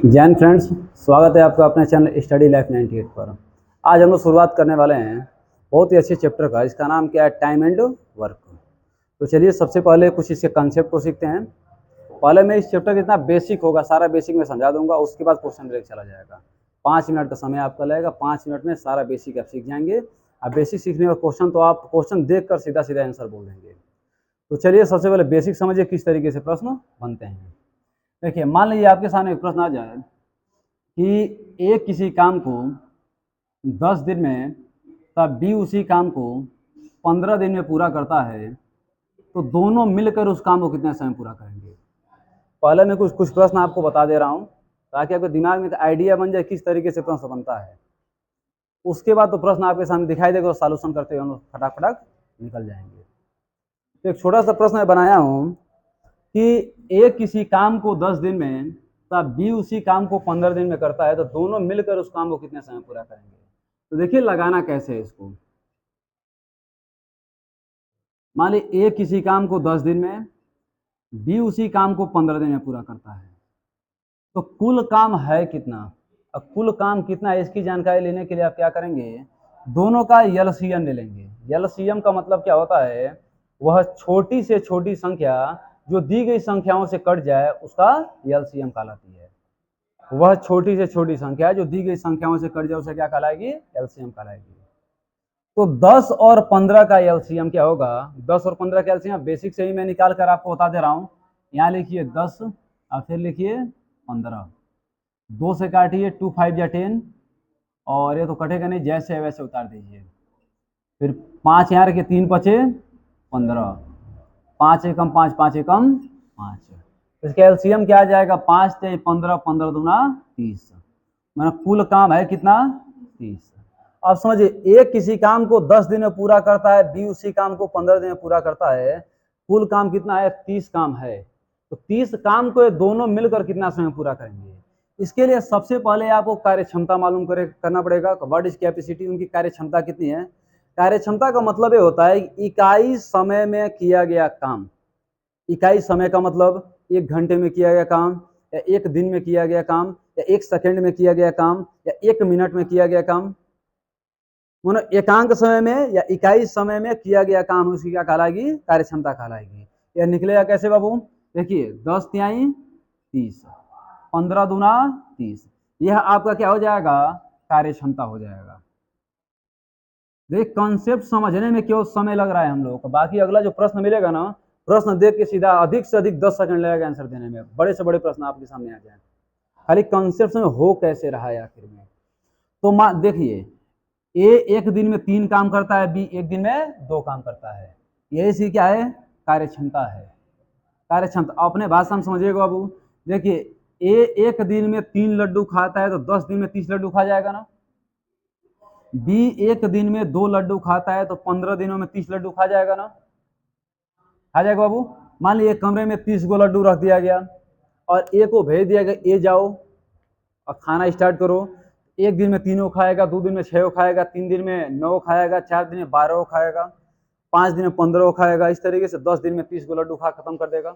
Jain friends, स्वागत है आपका अपने चैनल स्टडी लाइफ 98 पर। आज हम लोग शुरुआत करने वाले हैं बहुत ही अच्छे चैप्टर का। इसका नाम क्या है? Time and work. तो चलिए सबसे पहले कुछ इसके कंसेप्ट को सीखते हैं। पहले मैं इस चैप्टर जितना बेसिक होगा सारा बेसिक में समझा दूंगा, उसके बाद क्वेश्चन ब्रेक चला जाएगा। 5 मिनट का समय आपका लगेगा, 5 मिनट में सारा बेसिक आप सीख जाएंगे। अब बेसिक सीखने का क्वेश्चन तो आप क्वेश्चन देख कर सीधा सीधा आंसर बोल देंगे। तो चलिए सबसे पहले बेसिक समझिए किस तरीके से प्रश्न बनते हैं। देखिए, मान लीजिए आपके सामने एक प्रश्न आ जाए कि ए किसी काम को 10 दिन में तब बी उसी काम को 15 दिन में पूरा करता है, तो दोनों मिलकर उस काम को कितने समय पूरा करेंगे। पहले मैं कुछ कुछ प्रश्न आपको बता दे रहा हूँ ताकि आपके दिमाग में एक आइडिया बन जाए किस तरीके से प्रश्न बनता है। उसके बाद तो प्रश्न आपके सामने दिखाई देगा, सॉल्यूशन करते हुए हम फटाक फटाक निकल जाएंगे। तो एक छोटा सा प्रश्न मैं बनाया हूँ कि ए किसी काम को 10 दिन में तब बी उसी काम को 15 दिन में करता है, तो दोनों मिलकर उस काम को कितने समय पूरा करेंगे। तो देखिए लगाना कैसे है इसको। मान लीजिए ए किसी काम को 10 दिन में, बी उसी काम को 15 दिन में पूरा करता है, तो कुल काम है कितना। अब कुल काम कितना है इसकी जानकारी लेने के लिए आप क्या करेंगे, दोनों का एलसीएम ले लेंगे। एलसीएम का मतलब क्या होता है, वह छोटी से छोटी संख्या जो दी गई संख्याओं से कट जाए उसका एलसीएम कहलाती है। वह छोटी से छोटी संख्या जो दी गई संख्याओं से कट जाए उसे क्या कहलाएगी? एलसीएम कहलाएगी। तो 10 और 15 का एलसीएम क्या होगा? 10 और 15 का एलसीएम बेसिक से ही मैं निकाल कर आपको बता दे रहा हूँ। यहाँ लिखिए 10 और फिर लिखिए 15, 2 से काटिए, 2 5 या 10, और ये तो कटेगा नहीं, जैसे वैसे उतार दीजिए। फिर 5 यहाँ रखिए, 3 बचे 15, 5 एकम 5, 5 एकम 5। इसका एलसीएम क्या आ जाएगा? 5 से 15, 15 दूना 30। मतलब कुल काम है कितना? 30। अब समझिए, ए किसी काम को 10 दिन में पूरा करता है, बी उसी काम को 15 दिन में पूरा करता है। कुल काम कितना है? 30 काम है। तो 30 काम को ये दोनों मिलकर कितना समय पूरा करेंगे। इसके लिए सबसे पहले आपको कार्य क्षमता मालूम करना पड़ेगा। व्हाट इज कैपेसिटी, उनकी कार्य क्षमता कितनी है। कार्य क्षमता का मतलब ये होता है इकाई समय में किया गया काम। इकाई समय का मतलब 1 घंटे में किया गया काम, या 1 दिन में किया गया काम, या 1 सेकंड में किया गया काम, या 1 मिनट में किया गया काम। मतलब एकांक समय में या इकाई समय में किया गया काम उसकी क्या कहलाएगी? कार्य क्षमता कहलाएगी। यह निकलेगा कैसे बाबू? देखिए 10 तिहाई 30, 15 दूना 30, यह आपका क्या हो जाएगा? कार्य क्षमता हो जाएगा। देखिए कॉन्सेप्ट समझने में क्यों समय लग रहा है हम लोगों को, बाकी अगला जो प्रश्न मिलेगा ना, प्रश्न देख के सीधा अधिक से अधिक 10 सेकंड लगेगा आंसर देने में। बड़े से बड़े प्रश्न आपके सामने आ जाए, खाली कॉन्सेप्ट में हो कैसे रहा है आखिर में। तो देखिए, ए 1 दिन में 3 काम करता है, बी 1 दिन में 2 काम करता है। यही सी क्या है? कार्य क्षमता है। कार्य क्षमता अपने भाषा में समझिएगा बाबू। देखिए, ए 1 दिन में 3 लड्डू खाता है, तो 10 दिन में 30 लड्डू खा जाएगा ना। बी 1 दिन में 2 लड्डू खाता है, तो 15 दिनों में 30 लड्डू खा जाएगा ना। खा जाएगा बाबू। मान लीजिए कमरे में 30 गो लड्डू रख दिया गया और ए को भेज दिया गया, ए जाओ और खाना स्टार्ट करो। 1 दिन में 3 खाएगा, 2 दिन में 6 खाएगा, 3 दिन में 9 खाएगा, 4 दिन में 12 खाएगा, 5 दिन में 15 खाएगा। इस तरीके से 10 दिन में 30 गो लड्डू खा खत्म कर देगा,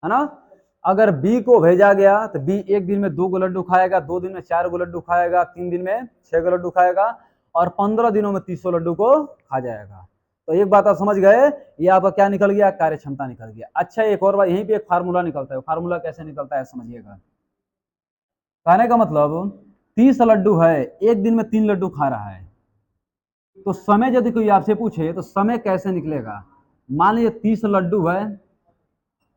है ना। अगर बी को भेजा गया तो बी 1 दिन में 2 गो लड्डू खाएगा, 2 दिन में 4 गो लड्डू खाएगा, 3 दिन में 6 गो लड्डू खाएगा, और 15 दिनों में 300 लड्डू को खा जाएगा। तो एक बात आप समझ गए, ये आपका क्या निकल गया? कार्य क्षमता निकल गया। अच्छा, एक और बात, यहीं पे एक फार्मूला निकलता है। फार्मूला कैसे निकलता है समझिएगा। कहने का मतलब 30 लड्डू है, 1 दिन में 3 लड्डू खा रहा है, तो समय यदि कोई आपसे पूछे तो समय कैसे निकलेगा। मान लीजिए 30 लड्डू है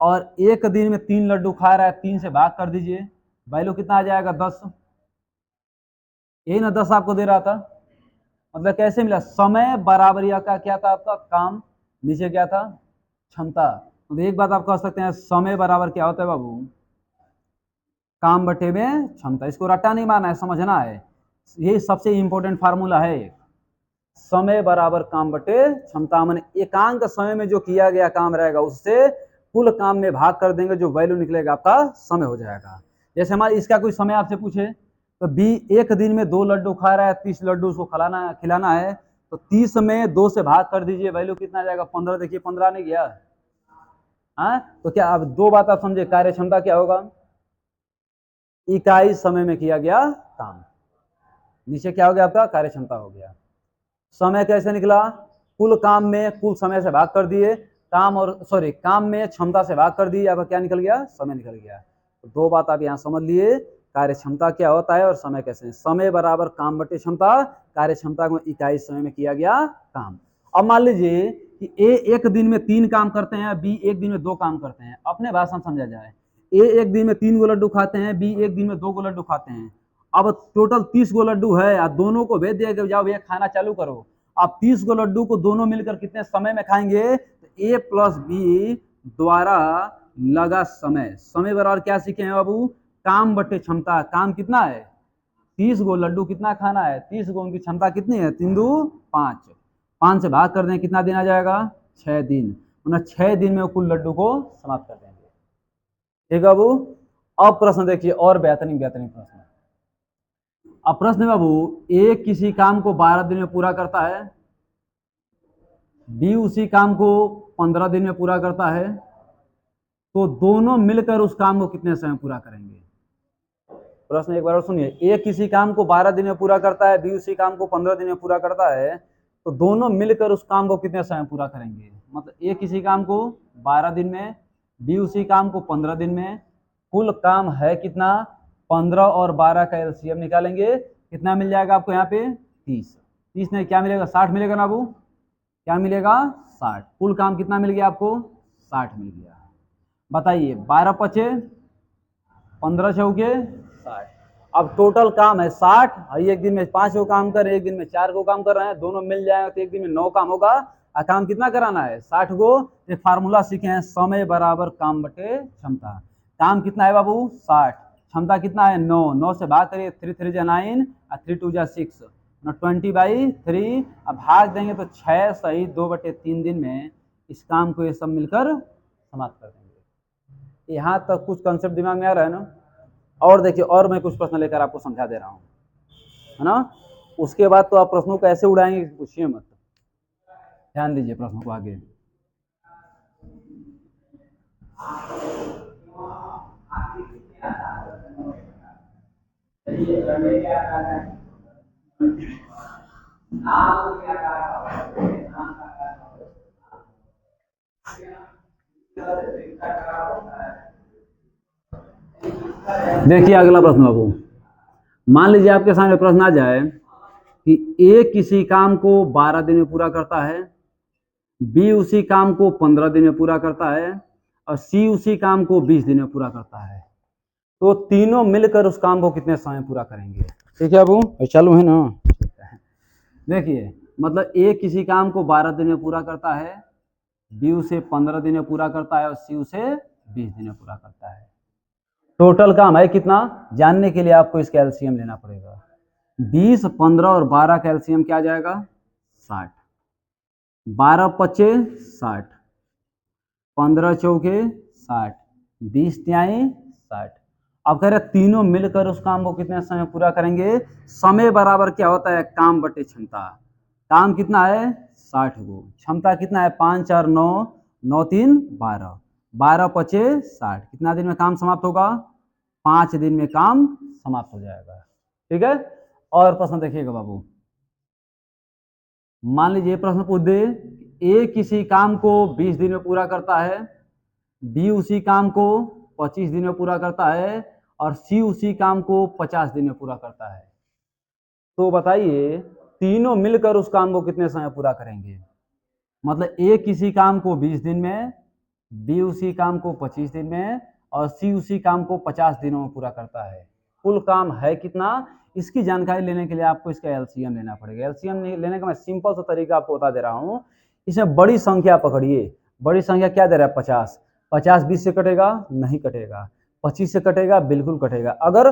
और 1 दिन में 3 लड्डू खा रहा है, 3 से भाग कर दीजिए, वैल्यू कितना आ जाएगा? 10। यही ना 10 आपको दे रहा था। मतलब कैसे मिला? समय बराबर या का क्या था आपका? काम, नीचे क्या था? क्षमता। तो एक बात आप कह सकते हैं, समय बराबर क्या होता है बाबू? काम बटे में क्षमता। इसको रट्टा नहीं मारना है, समझना है। यही सबसे इंपॉर्टेंट फार्मूला है। समय बराबर काम बटे क्षमता। माने एकांक समय में जो किया गया काम रहेगा उससे कुल काम में भाग कर देंगे, जो वैल्यू निकलेगा आपका समय हो जाएगा। जैसे हमारे इसका कोई समय आपसे पूछे तो बी 1 दिन में 2 लड्डू खा रहा है, 30 लड्डू उसको खिलाना है, तो 30 में 2 से भाग कर दीजिए, वैल्यू कितना आ जाएगा? 15। देखिए 15 नहीं गया। हाँ, तो क्या अब 2 बात आप समझे, कार्य क्षमता क्या होगा? इकाई समय में किया गया काम। नीचे क्या हो गया आपका, कार्य क्षमता हो गया। समय कैसे निकला, कुल काम में कुल समय से भाग कर दिए, काम में क्षमता से भाग कर दी, आपका क्या निकल गया, समय निकल गया। तो दो बात आप यहाँ समझ लिए, कार्य क्षमता क्या होता है और समय कैसे। समय बराबर काम बटे क्षमता, कार्य क्षमता को इकाई समय में किया गया काम। अब मान लीजिए कि ए एक दिन में 3 काम करते हैं, बी एक दिन में 2 काम करते हैं। अपने भाषा में समझा जाए, ए एक दिन में 3 गो लड्डू खाते हैं, बी एक दिन में 2 गो लड्डू खाते हैं। अब टोटल 30 गो लड्डू है, और दोनों को भेज दिया कि जाओ भैया खाना चालू करो। अब 30 गो लड्डू को दोनों मिलकर कितने समय में खाएंगे, तो ए प्लस बी द्वारा लगा समय। समय बराबर क्या सीखे हैं बाबू, काम बटे क्षमता। काम कितना है, 30 गो लड्डू कितना खाना है, 30 गो, उनकी क्षमता कितनी है, 3 दू 5, 5 से भाग कर दें कितना दिन आ जाएगा, 6 दिन। उन्हें 6 दिन में कुल लड्डू को समाप्त कर देंगे। ठीक है बाबू। अब प्रश्न देखिए, और बेहतरीन बेहतरीन प्रश्न। अब प्रश्न बाबू, ए किसी काम को 12 दिन में पूरा करता है, बी उसी काम को 15 दिन में पूरा करता है, तो दोनों मिलकर उस काम को कितने समय पूरा करेंगे। प्रश्न एक बार और सुनिए, ए किसी काम को 12 दिन में पूरा करता है, बी उसी काम को 15 दिन में पूरा करता है, तो दोनों मिलकर उस काम को कितने समय पूरा करेंगे। मतलब ए किसी काम को 12 दिन में, बी उसी काम को 15 दिन में, कुल काम है कितना, 15 और 12 का एलसीएम निकालेंगे, कितना मिल जाएगा आपको यहाँ पे, 30। 30 में क्या मिलेगा, 60 मिलेगा ना बाबू, क्या मिलेगा, 60। कुल काम कितना मिल गया आपको, 60 मिल गया। बताइए 12 पचे 15 चौके 60। अब टोटल काम है 60, एक दिन में 5 को काम कर रहे हैं, एक दिन में 4 को काम कर रहे हैं, दोनों मिल जाएंगे तो एक दिन में 9 काम होगा। और काम कितना कराना है, 60 को। एक फार्मूला सीखे हैं, समय बराबर काम बटे क्षमता। काम कितना है बाबू, 60, क्षमता कितना है, 9, 9 से भाग करिए, 3 3 जा 9 और 3 2 जा 6, 20/3। अब भाग देंगे तो 6 सही 2/3 दिन में इस काम को ये सब मिलकर समाप्त कर देंगे। यहाँ तक कुछ कंसेप्ट दिमाग में आ रहा है ना। और देखिए, और मैं कुछ प्रश्न लेकर आपको समझा दे रहा हूँ, है ना। उसके बाद तो आप प्रश्नों को ऐसे उड़ाएंगे, पूछिए मत। ध्यान दीजिए प्रश्नों को आगे। देखिए अगला प्रश्न बाबू, मान लीजिए आपके सामने प्रश्न आ जाए कि ए किसी काम को 12 दिन में पूरा करता है, बी उसी काम को 15 दिन में पूरा करता है, और सी उसी काम को 20 दिन में पूरा करता है, तो तीनों मिलकर उस काम को कितने समय पूरा करेंगे। ठीक है बाबू, चालू है ना। देखिए मतलब ए किसी काम को 12 दिन में पूरा करता है, बी उसे 15 दिन में पूरा करता है, और सी उसे 20 दिन में पूरा करता है। टोटल काम है कितना, जानने के लिए आपको इसका एलसीएम लेना पड़ेगा। 20, 15 और 12 का एलसीएम क्या आ जाएगा, 60। 12 पचे 60, 15 चौके 60, 20 त्याई 60। अब कह रहे तीनों मिलकर उस काम को कितने समय पूरा करेंगे। समय बराबर क्या होता है, काम बटे क्षमता। काम कितना है, 60 गो, क्षमता कितना है, 5 4 9, 9 3 12, 12 पचे 60, कितना दिन में काम समाप्त होगा, 5 दिन में काम समाप्त हो जाएगा। ठीक है। और प्रश्न देखिएगा बाबू, मान लीजिए प्रश्न पूछ दे, ए किसी काम को 20 दिन में पूरा करता है, बी उसी काम को 25 दिन में पूरा करता है, और सी उसी काम को 50 दिन में पूरा करता है, तो बताइए तीनों मिलकर उस काम को कितने समय पूरा करेंगे। मतलब ए किसी काम को 20 दिन में, बी उसी काम को 25 दिन में, और सी उसी काम को 50 दिनों में पूरा करता है। कुल काम है कितना, इसकी जानकारी लेने के लिए आपको इसका एलसीएम लेना पड़ेगा। एलसीएम लेने का मैं सिंपल सा तरीका आपको बता दे रहा हूँ। इसमें बड़ी संख्या पकड़िए, बड़ी संख्या क्या दे रहा है, 50। 50 20 से कटेगा, नहीं कटेगा। 25 से कटेगा, बिल्कुल कटेगा। अगर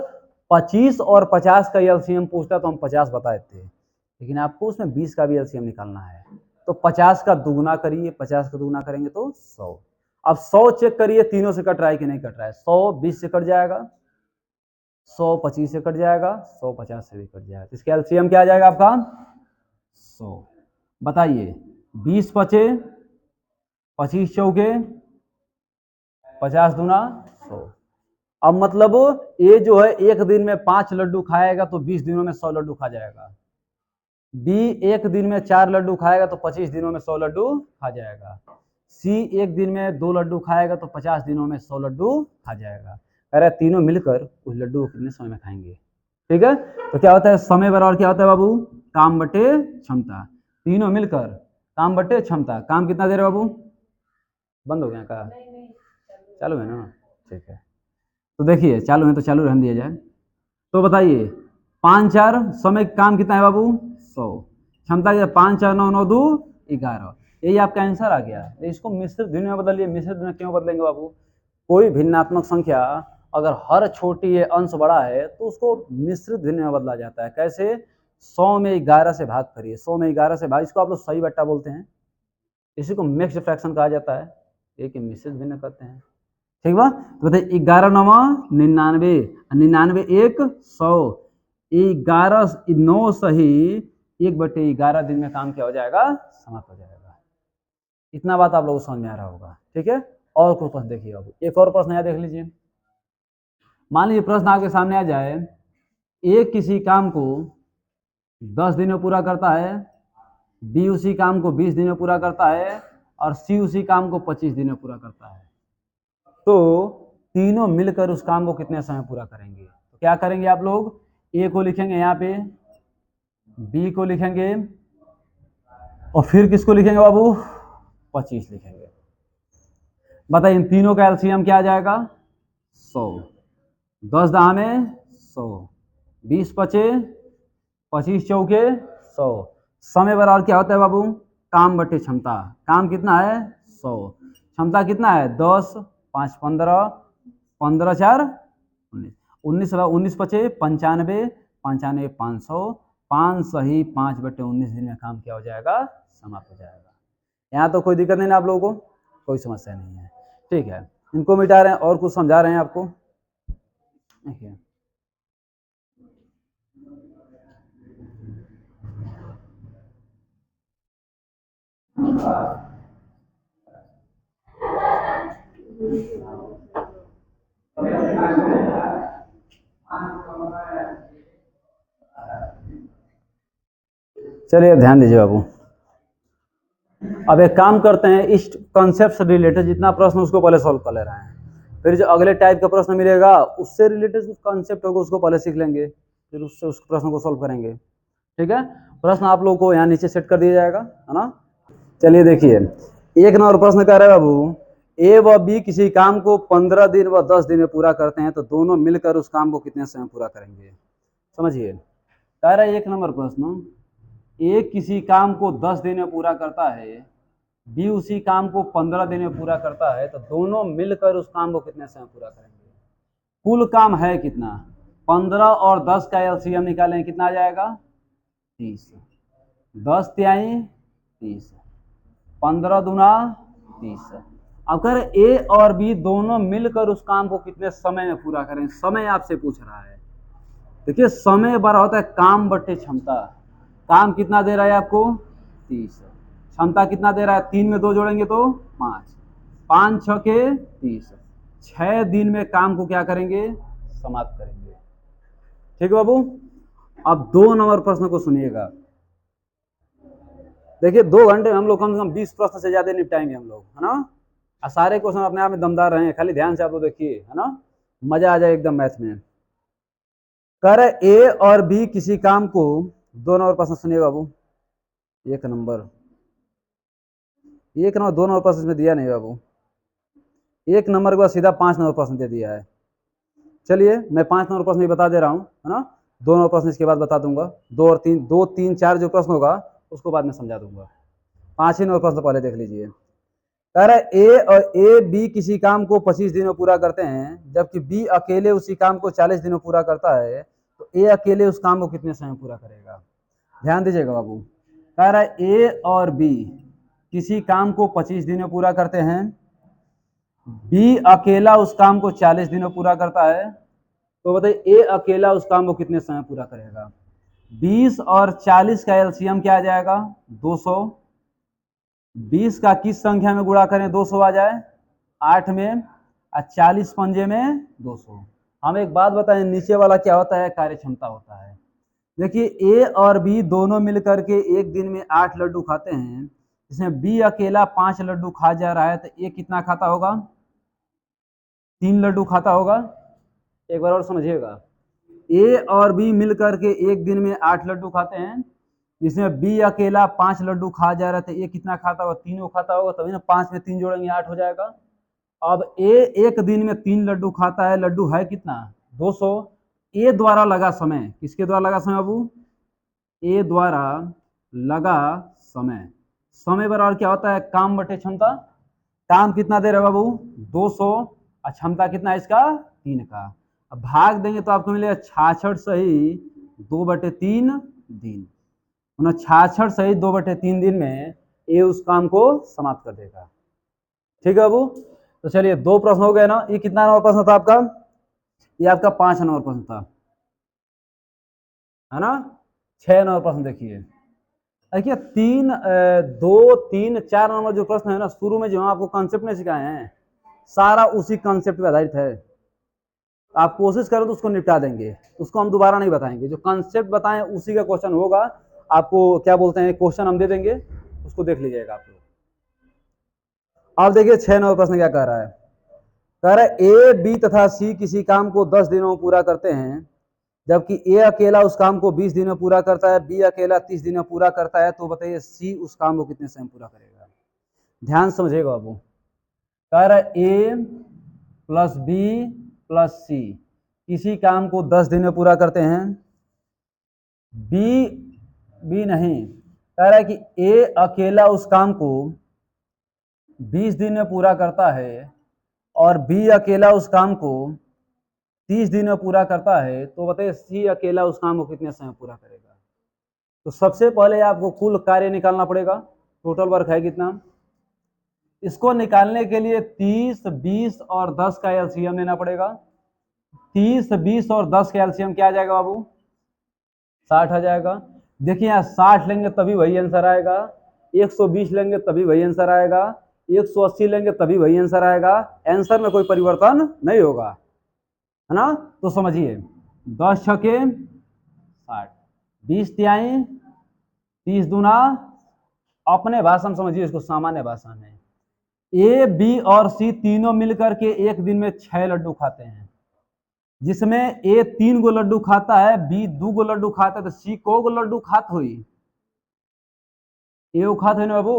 25 और 50 का एलसीएम पूछता तो हम 50 बता देते, लेकिन आपको उसमें 20 का भी एलसीएम निकालना है। तो 50 का दुगुना करिए, 50 का दुगुना करेंगे तो 100। अब 100 चेक करिए तीनों से कट रहा है कि नहीं कट रहा है। 100 20 से कट जाएगा, 100 25 से कट जाएगा, 100 50 से भी कट जाएगा। तो इसका एलसीएम क्या आ जाएगा आपका, 100। बताइए 20 पचे 25 चौके 50 दूना 100, अब मतलब ए जो है एक दिन में 5 लड्डू खाएगा तो 20 दिनों में 100 लड्डू खा जाएगा। बी एक दिन में 4 लड्डू खाएगा तो 25 दिनों में 100 लड्डू खा जाएगा। सी एक दिन में 2 लड्डू खाएगा तो 50 दिनों में 100 लड्डू खा जाएगा। कह रहा है तीनों मिलकर उस लड्डू को कितने समय में खाएंगे। ठीक है, तो क्या होता है समय बराबर क्या होता है बाबू, काम बटे क्षमता। तीनों मिलकर काम बटे क्षमता, काम कितना दे रहे बाबू, बंद हो गया का, चालू है ना, ठीक है। तो देखिए चालू है तो चालू रहने दिया जाए। तो बताइए 5 4 समय काम कितना है बाबू 100, क्षमता क्या 5 4 9 9 2 11, यही आपका आंसर आ गया। इसको मिश्रित भिन्न में बदलिए। मिश्रित भिन्न क्यों बदलेंगे बाबू, कोई भिन्नात्मक संख्या अगर हर छोटी है अंश बड़ा है तो उसको मिश्रित भिन्न में बदला जाता है। कैसे, 100 में 11 से भाग करिए, 100 में 11 से भाग, इसको आप लोग सही बट्टा बोलते हैं, इसी को मिक्स्ड फ्रैक्शन कहा जाता है, एक मिश्रित भिन्न कहते हैं। ठीक बा, तो बताइए 11 9 99, 99 1 100, 11 9 सही 1/11 दिन में काम क्या हो जाएगा, समाप्त हो जाएगा। इतना बात आप लोगों को समझ में आ रहा होगा। ठीक है, और कोई प्रश्न देखिए बाबू, एक और प्रश्न यहाँ देख लीजिए। मान लीजिए प्रश्न आपके सामने आ जाए, ए किसी काम को 10 दिन में पूरा करता है, बी उसी काम को 20 दिन में पूरा करता है और सी उसी काम को 25 दिन में पूरा करता है, तो तीनों मिलकर उस काम को कितने समय पूरा करेंगे। तो क्या करेंगे आप लोग, ए को लिखेंगे यहाँ पे, बी को लिखेंगे और फिर किसको लिखेंगे बाबू, 25 लिखेंगे। बताइए इन तीनों का एलसीएम क्या आ जाएगा, 100, 10 दाम में 100, 20 पचे 25 चौके 100, समय बराबर क्या होता है बाबू, काम बटे क्षमता। काम कितना है 100, क्षमता कितना है 10, 5 15, 15 4 19, 19 19 पचे 95, 95 500, 5 सही 5/19 दिन में काम क्या हो जाएगा, समाप्त हो जाएगा। यहाँ तो कोई दिक्कत नहीं ना आप लोगों को, कोई समस्या नहीं है। ठीक है, इनको मिटा रहे हैं और कुछ समझा रहे हैं आपको। देखिए चलिए ध्यान दीजिए बाबू, अब एक काम करते हैं, इस कॉन्सेप्ट से रिलेटेड जितना प्रश्न उसको पहले सॉल्व कर ले रहे हैं, फिर जो अगले टाइप का प्रश्न मिलेगा उससे रिलेटेड जो कॉन्सेप्ट होगा उसको पहले सीख लेंगे, फिर उससे उस प्रश्न को सॉल्व करेंगे। ठीक है, प्रश्न आप लोगों को यहाँ नीचे सेट कर दिया जाएगा, है ना। चलिए देखिए, एक नंबर प्रश्न कह रहा है बाबू, ए व बी किसी काम को 15 दिन व 10 दिन में पूरा करते हैं तो दोनों मिलकर उस काम को कितने समय पूरा करेंगे। समझिए, कह रहा है एक नंबर प्रश्न, ए किसी काम को 10 दिन में पूरा करता है, बी उसी काम को 15 दिन में पूरा करता है, तो दोनों मिलकर उस काम को कितने समय पूरा करेंगे। कुल काम है कितना, 15 और 10 का एलसीएम निकालें कितना आ जाएगा 30, 10 तिहाई 30, 15 दूना 30। अब कह रहे ए और बी दोनों मिलकर उस काम को कितने समय में पूरा करें, समय आपसे पूछ रहा है। देखिए समय बड़ा होता है काम बटे क्षमता, काम कितना दे रहा है आपको 30, क्षमता कितना दे रहा है, 3 में 2 जोड़ेंगे तो 5, 5 6 के 30, 6 दिन में काम को क्या करेंगे, समाप्त करेंगे। ठीक है बाबू, अब 2 नंबर प्रश्न को सुनिएगा। देखिए 2 घंटे में हम लोग कम से कम 20 प्रश्न से ज्यादा निपटाएंगे हम लोग, है ना। सारे क्वेश्चन अपने आप में दमदार रहे हैं, खाली ध्यान से आप लोग देखिए, है ना, मजा आ जाए एकदम मैथ में। कर ए और बी किसी काम को, 2 नंबर प्रश्न सुनिए बाबू, 1 नंबर 2 नंबर प्रश्न में दिया नहीं बाबू, 1 नंबर के बाद सीधा 5 नंबर प्रश्न दे दिया है। चलिए मैं 5 नंबर प्रश्न भी बता दे रहा हूँ, है ना, 2 नंबर प्रश्न इसके बाद बता दूंगा, 2 और 3 2 3 4 जो प्रश्न होगा उसको बाद में समझा दूंगा। 5 ही नंबर प्रश्न पहले देख लीजिए। कह रहा है ए बी किसी काम को 25 दिन में पूरा करते हैं, जबकि बी अकेले उसी काम को 40 दिन में पूरा करता है, तो ए अकेले उस काम को कितने समय पूरा करेगा। ध्यान दीजिएगा बाबू, कह रहा है ए और बी किसी काम को 25 दिन में पूरा करते हैं, बी अकेला उस काम को 40 दिन में पूरा करता है, तो बताइए ए अकेला उस काम को कितने समय पूरा करेगा। 20 और 40 का एलसीएम क्या आ जाएगा 200, 20 का किस संख्या में गुणा करें 200 आ जाए 8 में, और 40 पंजे में 200, हम एक बात बताएं, नीचे वाला क्या होता है, कार्य क्षमता होता है। देखिए ए और बी दोनों मिलकर के एक दिन में 8 लड्डू खाते हैं, इसमें बी अकेला 5 लड्डू खा जा रहा है, तो ए कितना खाता होगा, 3 लड्डू खाता होगा। एक बार और समझिएगा, ए और बी मिलकर के एक दिन में 8 लड्डू खाते हैं, जिसमें बी अकेला 5 लड्डू खा जा रहा था, ए कितना खाता होगा, 3 खाता होगा, तभी ना 5 में 3 जोड़ेंगे 8 हो जाएगा। अब ए एक दिन में 3 लड्डू खाता है, लड्डू है कितना, 200। ए द्वारा लगा समय, किसके द्वारा लगा समय बाबू, ए द्वारा लगा समय। समय बराबर क्या होता है, काम बटे क्षमता। काम कितना दे रहे बाबू, 200, और क्षमता कितना है इसका, 3 का। अब भाग देंगे तो आपको मिलेगा 66 सही 2/3 दिन। 66 सही 2/3 दिन में ये उस काम को समाप्त कर देगा। ठीक है बाबू, तो चलिए 2 प्रश्न हो गए ना। ये कितना नंबर प्रश्न था आपका, ये आपका 5 नंबर प्रश्न था, है ना। 6 नंबर प्रश्न देखिए, देखिए 2, 3, 4 नंबर जो प्रश्न है ना, शुरू में जो आपको कंसेप्ट नहीं सिखाए हैं, सारा उसी कंसेप्ट पे आधारित है। आप कोशिश करें तो उसको निपटा देंगे, उसको हम दोबारा नहीं बताएंगे। जो कंसेप्ट बताएं उसी का क्वेश्चन होगा। आपको क्या बोलते हैं, क्वेश्चन हम दे देंगे, उसको देख लीजिएगा आप लोग। अब देखिए 6 नंबर प्रश्न क्या कह रहा है, कह रहा है ए, बी तथा सी किसी काम को 10 दिनों में पूरा करते हैं, जबकि ए अकेला उस काम को 20 दिन में पूरा करता है, बी अकेला 30 दिन में पूरा करता है, तो बताइए सी उस काम को कितने समय पूरा करेगा। ध्यान समझेगा बाबू, कह रहा है ए प्लस बी प्लस सी किसी काम को 10 दिन में पूरा करते हैं, बी नहीं, कह रहा है कि ए अकेला उस काम को 20 दिन में पूरा करता है और बी अकेला उस काम को 30 दिन में पूरा करता है, तो बताइए सी अकेला उस काम को कितने समय पूरा करेगा। तो सबसे पहले आपको कुल कार्य निकालना पड़ेगा, टोटल वर्क है कितना। इसको निकालने के लिए 30, 20 और 10 का एलसीएम लेना पड़ेगा। 30, 20 और 10 का एलसीएम क्या आ जाएगा बाबू, 60 आ जाएगा। देखिए यहाँ 60 लेंगे तभी वही आंसर आएगा, 120 लेंगे तभी वही आंसर आएगा, 180 लेंगे तभी वही आंसर आएगा। आंसर में कोई परिवर्तन नहीं होगा, है ना। तो समझिए 10 छके 60, 20 तिहाई 30 दूना, अपने भाषा में समझिए इसको, सामान्य भाषा में ए, बी और सी तीनों मिलकर के एक दिन में 6 लड्डू खाते हैं, जिसमें ए 3 गो लड्डू खाता है, बी 2 गो लड्डू खाता है, तो सी को गो लड्डू खात हुई, ए खात हुई ना बाबू।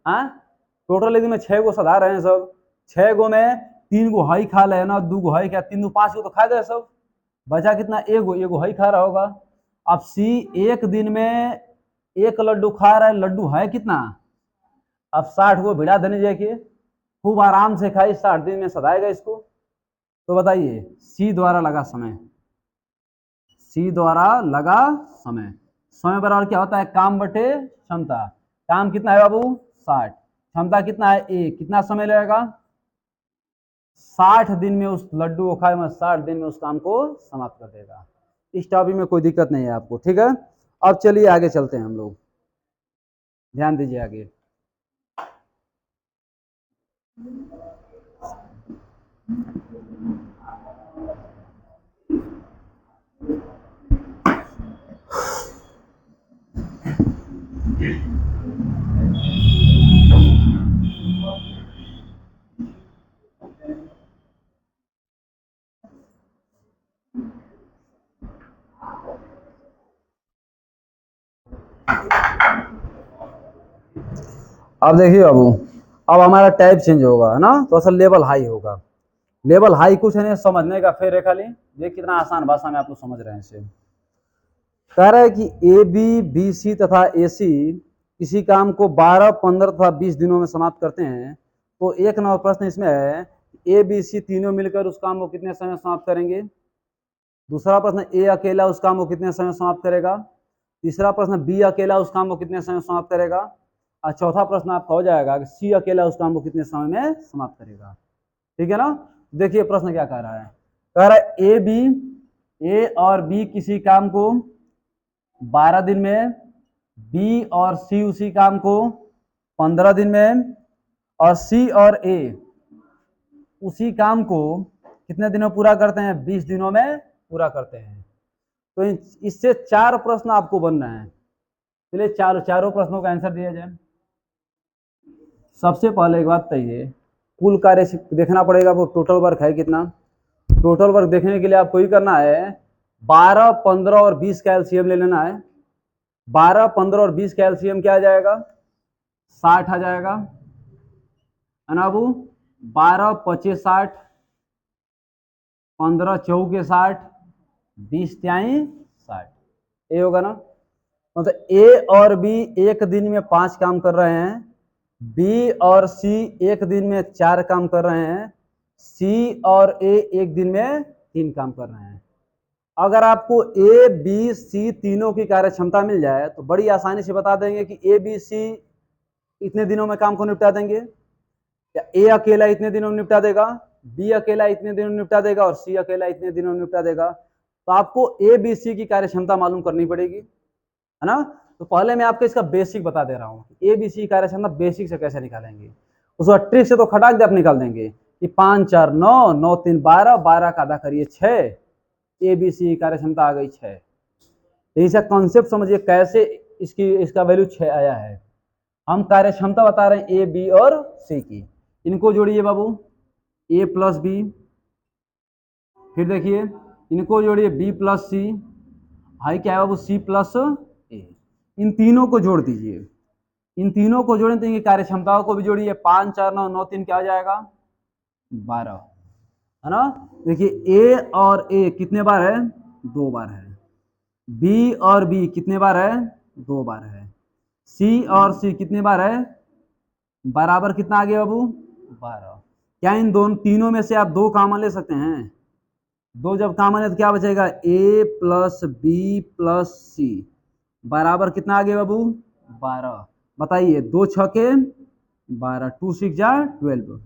हाँ, टोटल एक में 6 गो सधा रहे हैं सब, 6 गो में 3 गो हई खा ले ना, 2 गो हई क्या, 3 5 गो तो खा गए सब, बचा कितना, एगो हई खा रहा होगा। अब सी एक दिन में 1 लड्डू खा रहा है, लड्डू है कितना, अब 60 गो भिड़ा धनी जाके खूब आराम से खाई, 60 दिन में सधाएगा इसको। तो बताइए सी द्वारा लगा समय, सी द्वारा लगा समय, समय बराबर क्या होता है, काम बटे क्षमता। काम कितना है बाबू, 60, क्षमता कितना है, ए, कितना समय लगेगा, 60 दिन में उस लड्डू को खाए, 60 दिन में उस काम को समाप्त कर देगा। इस टॉपिक में कोई दिक्कत नहीं है आपको, ठीक है। अब चलिए आगे चलते हैं हम लोग, ध्यान दीजिए आगे। अब देखिए बाबू, अब हमारा टाइप चेंज होगा, है ना, तो असल लेवल हाई होगा। लेवल हाई कुछ नहीं, समझने का फेर है खाली, ये कितना आसान भाषा में आप लोग समझ रहे हैं इसे। कह रहा है कि ए, बी, बी, सी तथा ए, सी किसी काम को 12, 15 तथा 20 दिनों में समाप्त करते हैं, तो एक नंबर प्रश्न इसमें है, ए, बी, सी तीनों मिलकर उस काम को कितने समय समाप्त करेंगे। दूसरा प्रश्न, ए अकेला उस काम को कितने समय समाप्त करेगा। तीसरा प्रश्न, बी अकेला उस काम को कितने समय समाप्त करेगा। और चौथा प्रश्न आपका हो जाएगा कि सी अकेला उस काम को कितने समय में समाप्त करेगा। ठीक है ना। देखिए प्रश्न क्या कह रहा है, कह रहा है ए और बी किसी काम को 12 दिन में, बी और सी उसी काम को 15 दिन में, और सी और ए उसी काम को कितने दिनों में पूरा करते हैं? 20 दिनों में पूरा करते हैं। तो इससे 4 प्रश्न आपको बन रहे हैं। चलिए चारों प्रश्नों का आंसर दिया जाए। सबसे पहले एक बात चाहिए, कुल कार्य देखना पड़ेगा, वो टोटल वर्क है कितना। टोटल वर्क देखने के लिए आपको ही करना है 12, 15 और 20 का एलसीएम ले लेना है। 12, 15 और 20 का एलसीएम क्या आ जाएगा? 60 आ जाएगा, है ना बाबू। 12 25 60, 15 चौके 60, 20 त्याई 60, ये होगा ना। मतलब ए और बी एक दिन में 5 काम कर रहे हैं, बी और सी एक दिन में 4 काम कर रहे हैं, सी और ए एक दिन में 3 काम कर रहे हैं। अगर आपको ए बी सी तीनों की कार्य क्षमता मिल जाए तो बड़ी आसानी से बता देंगे कि ए बी सी इतने दिनों में काम को निपटा देंगे, या ए अकेला इतने दिनों में निपटा देगा, बी अकेला इतने दिनों में निपटा देगा और सी अकेला इतने दिनों में निपटा देगा। तो आपको ए बी सी की कार्य क्षमता मालूम करनी पड़ेगी, है ना। तो पहले मैं आपको इसका बेसिक बता दे रहा हूँ, ए बी सी कार्य क्षमता बेसिक से कैसे निकालेंगे। उसको ट्रिक से तो खटाक दे आप निकाल देंगे कि 5 4 9, 9 3 12, 12 का आधा करिए 6, ए बी सी कार्य क्षमता आ गई 6। इसका कॉन्सेप्ट समझिए कैसे इसका वैल्यू 6 आया है। हम कार्य क्षमता बता रहे हैं ए बी और सी की, इनको जोड़िए बाबू, ए प्लस बी, फिर देखिए इनको जोड़िए बी प्लस सी, हाई क्या है बाबू? सी प्लस ए। इन तीनों को जोड़ दीजिए, इन तीनों को जोड़ें तो इनकी कार्य क्षमताओं को भी जोड़िए। 5 4 9, 9 3 क्या हो जाएगा? 12, है ना। देखिए ए और ए कितने बार है? 2 बार है। बी और बी कितने बार है? 2 बार है। सी और सी कितने बार है? बराबर कितना आ गया बाबू? 12। क्या इन दोनों तीनों में से आप 2 कॉमन ले सकते हैं? 2 जब कॉमन है तो क्या बचेगा? ए प्लस बी प्लस सी बराबर कितना आ गया बाबू? 12। बताइए 2 छके 12, 2 6 जा 12।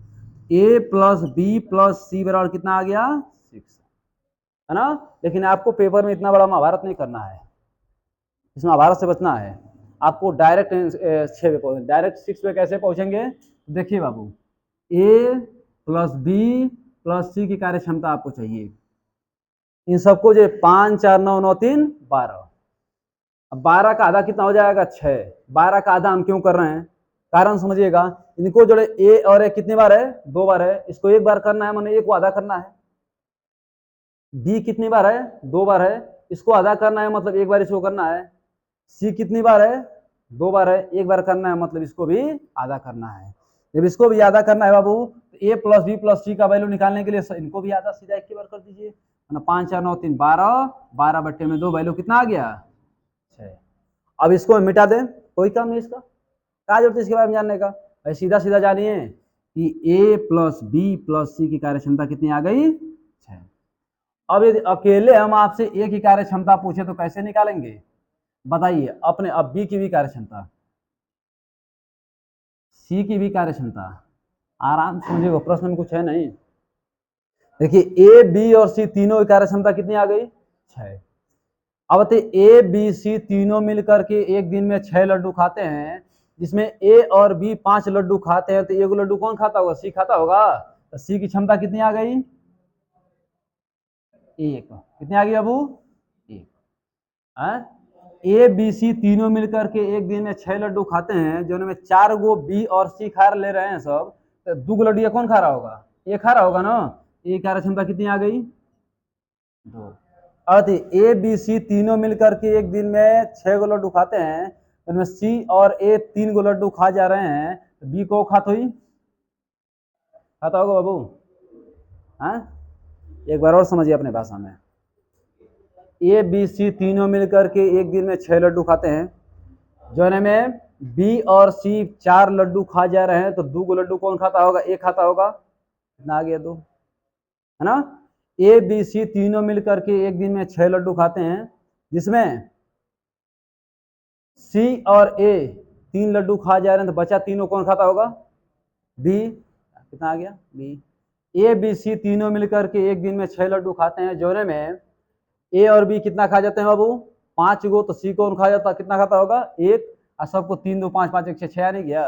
ए प्लस बी प्लस सी बराबर कितना आ गया? 6, है ना। लेकिन आपको पेपर में इतना बड़ा महाभारत नहीं करना है, इस महाभारत से बचना है। आपको डायरेक्ट 6 पे पहुंचे, डायरेक्ट 6 पे कैसे पहुंचेंगे? देखिए बाबू, ए प्लस बी प्लस सी की कार्य क्षमता आपको चाहिए। इन सबको जो 5 4 9 9 3 12, अब 12 का आधा कितना हो जाएगा? 6। 12 का आधा हम क्यों कर रहे हैं? कारण समझिएगा, इनको जोड़े ए और ए कितनी बार है? 2 बार है। इसको एक बार करना है, मैंने ए को आधा करना है। बी कितनी बार है? 2 बार है। इसको आधा करना है, मतलब एक बार इसको करना है। सी कितनी बार है? 2 बार है। एक बार करना है, मतलब इसको भी आधा करना है। जब इसको भी आधा करना है बाबू, तो ए प्लस बी प्लस सी का वैल्यू निकालने के लिए इनको भी आधा सीधा एक बार कर दीजिए। 5 4 9 3 12, 12 बट्टे में 2, वैल्यू कितना आ गया? 6। अब इसको मिटा दें, कोई काम नहीं इसका, क्या जरूरत है इसके बारे में जानने का। सीधा सीधा जानिए कि ए प्लस बी प्लस सी की कार्य क्षमता कितनी आ गई? 6। अब यदि अकेले हम आपसे ए की कार्य क्षमता पूछे तो कैसे निकालेंगे? बताइए अपने। अब बी की भी कार्य क्षमता, सी की भी कार्य क्षमता, आराम से समझिएगा, प्रश्न में कुछ है नहीं। देखिए ए बी और सी तीनों की कार्य क्षमता कितनी आ गई? 6। अब ए बी सी तीनों मिलकर के एक दिन में 6 लड्डू खाते हैं, जिसमें ए और बी 5 लड्डू खाते हैं, तो एक लड्डू कौन खाता होगा? सी खाता होगा। तो सी की क्षमता कितनी आ गई? 1। कितनी आ गई बाबू? 1। ए बी सी तीनों मिलकर के एक दिन में 6 लड्डू खाते हैं, जो उनमें 4 गो बी और सी खा ले रहे हैं सब, तो 2 लड्डू ये कौन खा रहा होगा? ये खा रहा होगा ना। ये कार्य क्षमता कितनी आ गई? 2। अब ए बी सी तीनों मिलकर के एक दिन में 6 गो लड्डू खाते हैं, उनमें सी और ए 3 गो लड्डू खा जा रहे हैं, तो बी को खाता हुई खाता होगा बाबू? हाँ, एक बार और समझिए अपने भाषा में। ए बी सी तीनों मिलकर के एक दिन में 6 लड्डू खाते हैं, जो में बी और सी 4 लड्डू खा जा रहे हैं, तो 2 गो लड्डू कौन खाता होगा? एक खाता होगा। कितना आ गया? 2, है ना। ए बी सी तीनों मिलकर के एक दिन में 6 लड्डू खाते हैं, जिसमें सी और ए 3 लड्डू खा जा रहे हैं, तो बचा तीनों कौन खाता होगा? बी। कितना आ गया? बी। ए बी सी तीनों मिलकर के एक दिन में 6 लड्डू खाते हैं, जोने में ए और बी कितना खा जाते हैं बाबू? 5 गो। तो सी कौन खा जाता? कितना खाता होगा? 1। और सबको 3 2 5 5 1 6 6 नहीं गया।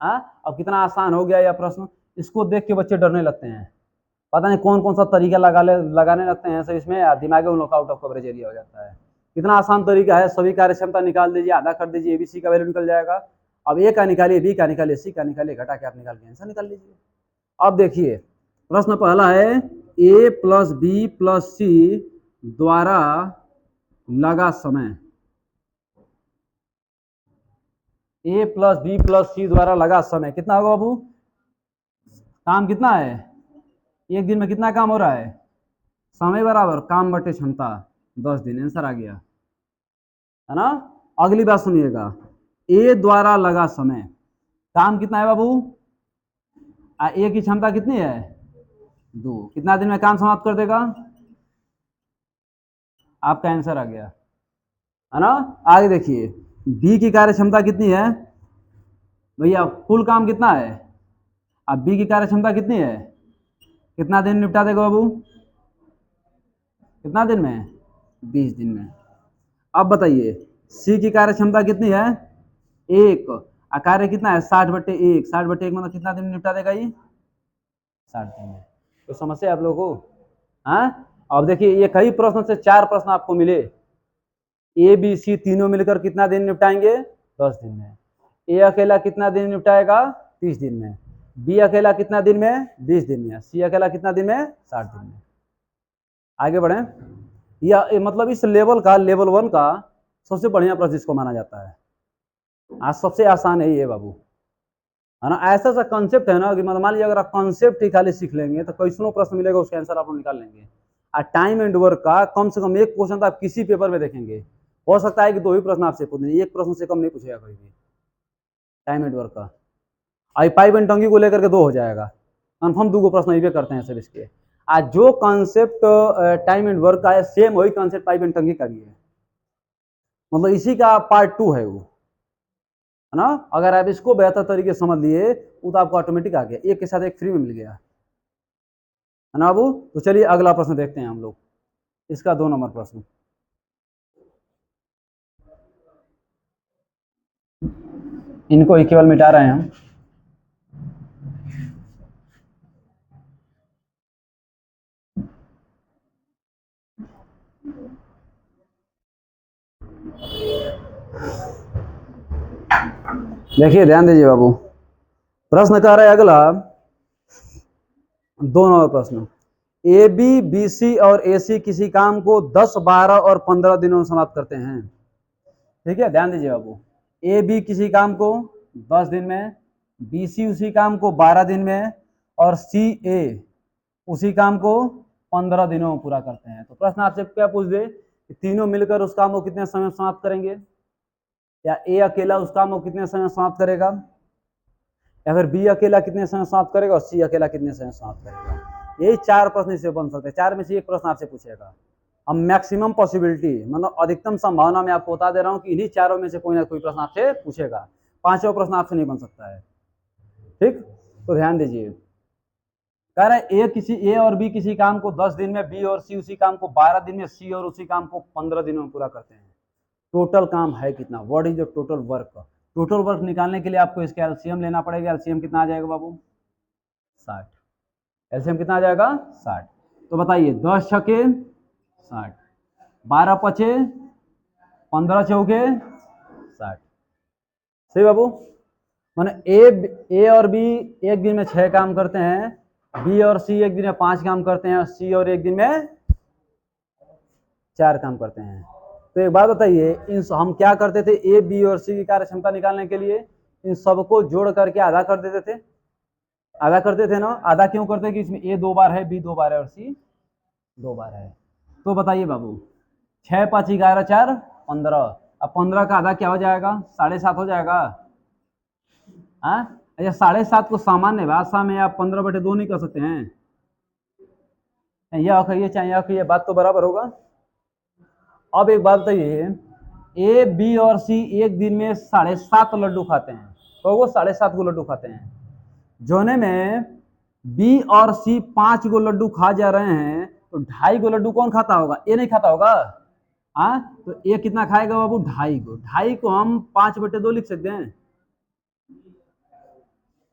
हाँ, अब कितना आसान हो गया यह प्रश्न। इसको देख के बच्चे डरने लगते हैं, पता नहीं कौन कौन सा तरीका लगाने लगते हैं, सब इसमें दिमाग में लोग आउट ऑफ कवरेज एरिया हो जाता है। कितना आसान तरीका है, सभी कार्यक्षमता निकाल दीजिए, आधा कर दीजिए, एबीसी का वैल्यू निकल जाएगा। अब ए का निकालिए, बी का निकालिए, सी का निकालिए, घटा के आप निकाल के आंसर निकाल लीजिए। अब देखिए प्रश्न पहला है, ए प्लस बी प्लस सी द्वारा लगा समय, ए प्लस बी प्लस सी द्वारा लगा समय कितना होगा बाबू? काम कितना है, एक दिन में कितना काम हो रहा है? समय बराबर काम बटे क्षमता, 10 दिन, आंसर आ गया है ना। अगली बात सुनिएगा, ए द्वारा लगा समय, काम कितना है बाबू? ए की क्षमता कितनी है? 2, कितना दिन में काम समाप्त कर देगा? आपका आंसर आ गया है ना। आगे देखिए, बी की कार्य क्षमता कितनी है भैया? कुल काम कितना है? अब बी की कार्य क्षमता कितनी है? कितना दिन निपटा देगा बाबू? कितना दिन में? 20 दिन में। अब बताइए सी की कार्य क्षमता कितनी है? 1, और कार्य कितना है? 60/1, 60/1 मतलब कितना दिन में निपटा देगा ये? 60 दिन में। तो समस्या आप लोगों को? हाँ, अब देखिए ये कई प्रश्न से 4 प्रश्न आपको मिले, ए बी सी तीनों मिलकर कितना दिन निपटाएंगे? 10 दिन में। ए अकेला कितना दिन निपटाएगा? 30 दिन में। बी अकेला कितना दिन में? 20 दिन में। सी अकेला कितना दिन में? 60 दिन में। आगे बढ़े, या मतलब इस लेवल का, लेवल 1 का सबसे बढ़िया प्रश्न इसको माना जाता है। आज सबसे आसान है ये बाबू, है ना। ऐसा सा कॉन्सेप्ट है ना कि मान लीजिए अगर आप कॉन्सेप्ट ही खाली सीख लेंगे तो कैसनो प्रश्न मिलेगा उसका आंसर आप निकाल लेंगे। और टाइम एंड वर्क का कम से कम एक क्वेश्चन तो आप किसी पेपर में देखेंगे, हो सकता है कि 2 ही प्रश्न आपसे पूछे, एक प्रश्न से कम नहीं पूछेगा कोई भी टाइम एंड वर्क का। आई पाइप एंड टंकी को लेकर के 2 हो जाएगा कन्फर्म, 2 प्रश्न ये करते हैं सब इसके। आज जो कॉन्सेप्ट टाइम एंड वर्क का है सेम वही कॉन्सेप्ट पाइप एंड टंकी का भी है, मतलब इसी का पार्ट 2 है वो, है ना। अगर आप इसको बेहतर तरीके से समझ लिए वो तो आपको ऑटोमेटिक आ गया, एक के साथ एक फ्री में मिल गया, है ना बाबू। तो चलिए अगला प्रश्न देखते हैं हम लोग, इसका 2 नंबर प्रश्न। इनको ही केवल मिटा रहे हैं हम। देखिए ध्यान दीजिए बाबू, प्रश्न कह रहा है अगला 2 नंबर प्रश्न, ए बी बी सी और ए सी किसी काम को 10, 12 और 15 दिनों में समाप्त करते हैं। ठीक है, ध्यान दीजिए बाबू, ए बी किसी काम को 10 दिन में, बी सी उसी काम को 12 दिन में, और सी ए उसी काम को 15 दिनों में पूरा करते हैं। तो प्रश्न आपसे क्या पूछ दे कि तीनों मिलकर उस काम को कितने समय में समाप्त करेंगे, या ए अकेला उस काम को कितने समय में समाप्त करेगा, या फिर बी अकेला कितने समय समाप्त करेगा और सी अकेला कितने समय समाप्त करेगा। यही 4 प्रश्न इससे बन सकते हैं, 4 में से एक प्रश्न आपसे पूछेगा। हम मैक्सिमम पॉसिबिलिटी मतलब अधिकतम संभावना में आपको बता दे रहा हूं कि इन्हीं 4 में से कोई ना कोई प्रश्न आपसे पूछेगा, 5वां प्रश्न आपसे नहीं बन सकता है। ठीक, तो ध्यान दीजिए, कह रहा है ए और बी किसी काम को 10 दिन में, बी और सी उसी काम को 12 दिन में, सी और उसी काम को 15 दिनों में पूरा करते हैं। टोटल काम है कितना, what is the total work. Total work निकालने के लिए आपको इसका एलसीएम लेना पड़ेगा। एलसीएम कितना आ जाएगा बाबू? 60। एलसीएम कितना आ जाएगा? 60। तो बताइए 10 छके 60, 12 पचे 15 चौके 60। सही बाबू, माने ए और बी एक दिन में 6 काम करते हैं, बी और सी एक दिन में 5 काम करते हैं, सी और एक दिन में 4 काम करते हैं। तो एक बात बताइए, इन हम क्या करते थे, ए बी और सी की कार्य क्षमता निकालने के लिए इन सबको जोड़ करके आधा कर देते थे, आधा करते थे ना। आधा क्यों करते कि इसमें ए 2 बार है, बी 2 बार है और सी 2 बार है। तो बताइए बाबू, 6 5 11 4 15, अब 15 का आधा क्या हो जाएगा? 7.5 हो जाएगा। हाँ, अच्छा 7.5 को सामान्य भाषा में आप 15/2 नहीं कर सकते हैं, यह कहिए चाहे यह कहिए, बात तो बराबर होगा। अब एक बात बताइए, ए बी और सी एक दिन में 7.5 लड्डू खाते हैं, तो वो 7.5 को लड्डू खाते हैं। जोने में बी और सी 5 गो लड्डू खा जा रहे हैं, तो 2.5 गो लड्डू कौन खाता होगा? ए नहीं खाता होगा। हाँ, तो ए कितना खाएगा बाबू? 2.5 गो। 2.5 को हम 5/2 लिख सकते हैं।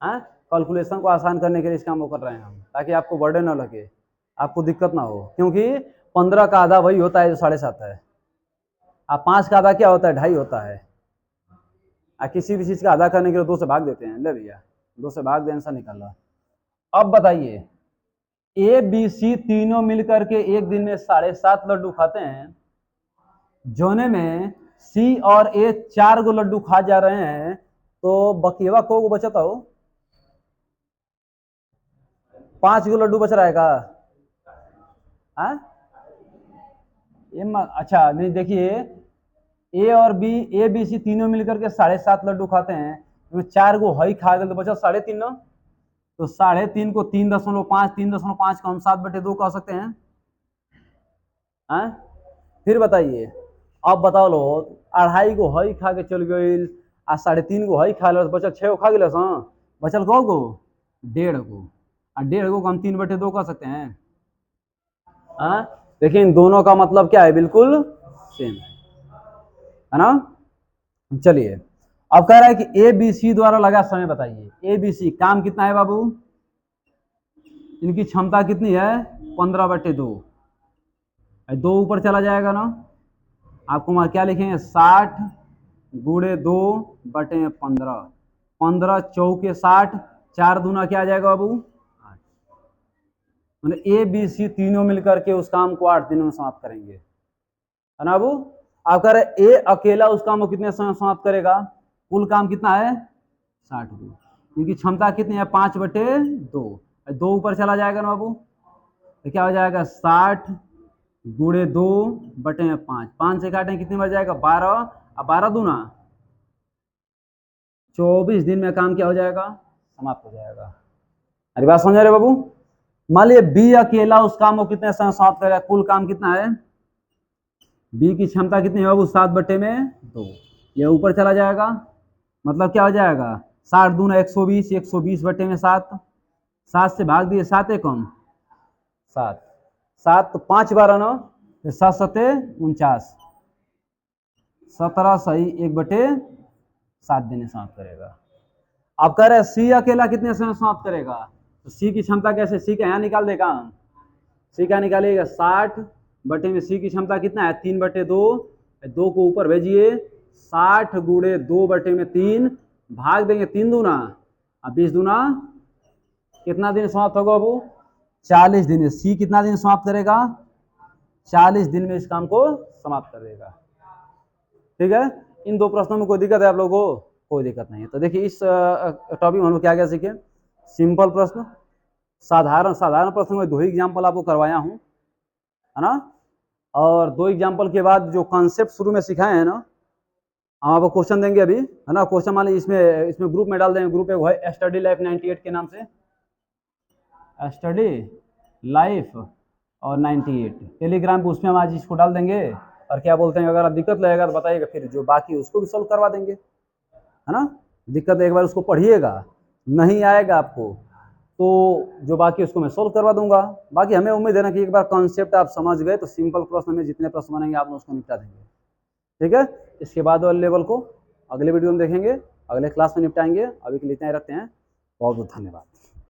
हाँ, कैलकुलेशन को आसान करने के लिए इस काम को कर रहे हैं हम, ताकि आपको बर्डन ना लगे, आपको दिक्कत ना हो, क्योंकि 15 का आधा वही होता है जो 7.5 है। अब 5 का आधा क्या होता है, 2.5 होता है। किसी भी चीज़ का आधा करने के लिए 2 से भाग देते हैं। ले भैया 2 से भाग दे, आंसर निकाला। अब बताइए, ए बी सी तीनों मिलकर के एक दिन में 7.5 लड्डू खाते हैं, जोने में सी और ए 4 गो लड्डू खा जा रहे हैं, तो बकेवा को बचता हो? 5 गो लड्डू बच रहा है का? अच्छा नहीं, देखिए ए बी सी तीनों मिलकर के 7.5 लड्डू खाते हैं, तो 4 गो हई खा गए तो बचा 3.5 ना। तो 3.5 को 3.5 को हम 7/2 कह सकते हैं। फिर बताइए, अब बताओ लो, 2.5 गो हई खा के चल गई, 3.5 गो हई खा लो, बचल 6 गो खा गए, बचल कौ गो? 1.5 गो। 1.5 गो को हम 3/2 कह सकते हैं। देखिए इन दोनों का मतलब क्या है, बिल्कुल सेम है ना। चलिए अब कह रहा है कि ए बी सी द्वारा लगा समय बताइए। ए बी सी काम कितना है बाबू? इनकी क्षमता कितनी है? 15/2। 2 ऊपर चला जाएगा ना, आपको वहां क्या लिखेंगे? 60 गुणे 2/15। 15 चौके 60, 4 दूना क्या आ जाएगा बाबू? 8। मतलब ए बी सी तीनों मिलकर के उस काम को 8 दिनों में समाप्त करेंगे, है ना बाबू। आप कह रहे ए अकेला उस काम को कितने समय समाप्त करेगा? कुल काम कितना है? 60 गुण। इनकी क्षमता कितनी है? 5/2। 2 ऊपर चला जाएगा ना बाबू, तो क्या हो जाएगा? 60 गुणे 2/5। 5 से काटें कितनी बच जाएगा? 12। अब 12 दूना 24 दिन में काम क्या हो जाएगा? समाप्त हो जाएगा। अरे बात समझ रहे बाबू। मान लिया बी अकेला उस काम को कितने समय समाप्त करेगा? कुल काम कितना है? बी की क्षमता कितनी है बाबू? 7/2। ये ऊपर चला जाएगा, मतलब क्या हो जाएगा? 60 दूना 120, 120/7। 7 से भाग दिए, 7 कम 7, 7 तो 5 12 9, 7 7 49, 17 सही 1/7 दिन में समाप्त करेगा। अब कह रहे हैं सी अकेला कितने समय समाप्त करेगा? तो सी की क्षमता कैसे? सी का यहाँ निकाल देगा हम। सी का निकालिएगा 60 सी की क्षमता कितना है? 3/2। 2 को ऊपर भेजिए, 60 गुणे 2/3 भाग देंगे 3 दूना, अब 20 दूना कितना दिन समाप्त होगा बाबू? 40 दिन में। सी कितना दिन समाप्त करेगा? 40 दिन में इस काम को समाप्त कर देगा। ठीक है, इन 2 प्रश्नों में कोई दिक्कत है आप लोगों को? कोई दिक्कत नहीं है। तो देखिए इस टॉपिक में हम लोग क्या क्या सीखे? सिंपल प्रश्न, साधारण प्रश्न में 2 ही एग्जाम्पल आपको करवाया हूँ, है ना। और 2 एग्जाम्पल के बाद जो कॉन्सेप्ट शुरू में सिखाए हैं ना, हम आपको क्वेश्चन देंगे अभी, है ना। क्वेश्चन मान लीजिए इसमें ग्रुप में डाल देंगे। ग्रुप एक है स्टडी लाइफ 98 के नाम से, स्टडी लाइफ और 98 टेलीग्राम पे, उसमें हम आज इसको डाल देंगे। और क्या बोलते हैं, अगर दिक्कत लगेगा तो बताइएगा, फिर जो बाकी उसको भी सॉल्व करवा देंगे, है ना। दिक्कत एक बार उसको पढ़िएगा, नहीं आएगा आपको तो जो बाकी उसको मैं सॉल्व करवा दूंगा। बाकी हमें उम्मीद है ना कि एक बार कॉन्सेप्ट आप समझ गए तो सिंपल प्रश्न में जितने प्रश्न बनेंगे आप उसको निपटा देंगे। ठीक है, इसके बाद वाले लेवल को अगले वीडियो में देखेंगे, अगले क्लास में निपटाएंगे। अभी के लिए इतना ही रखते हैं। बहुत बहुत धन्यवाद।